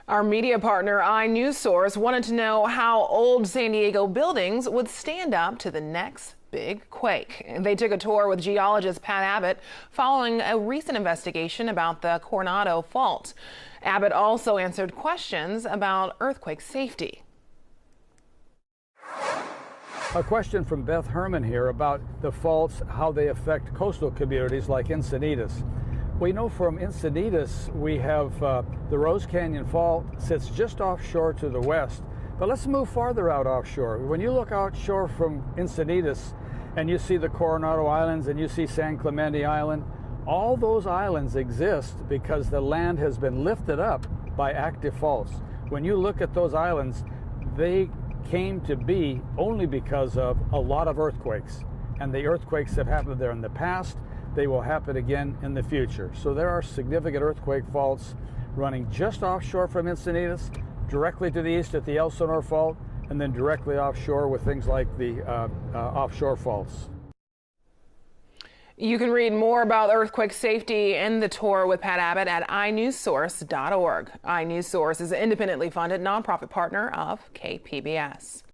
Our media partner, iNewsSource, wanted to know how old San Diego buildings would stand up to the next big quake. They took a tour with geologist Pat Abbott following a recent investigation about the Coronado Fault. Abbott also answered questions about earthquake safety. A question from Beth Herman here about the faults, how they affect coastal communities like Encinitas. We know from Encinitas we have the Rose Canyon Fault sits just offshore to the west, but let's move farther out offshore. When you look offshore from Encinitas and you see the Coronado Islands and you see San Clemente Island, all those islands exist because the land has been lifted up by active faults. When you look at those islands, they came to be only because of a lot of earthquakes, and the earthquakes have happened there in the past. They will happen again in the future. So there are significant earthquake faults running just offshore from Encinitas, directly to the east at the Elsinore Fault, and then directly offshore with things like the offshore faults. You can read more about earthquake safety and the tour with Pat Abbott at inewssource.org. iNewsSource is an independently funded nonprofit partner of KPBS.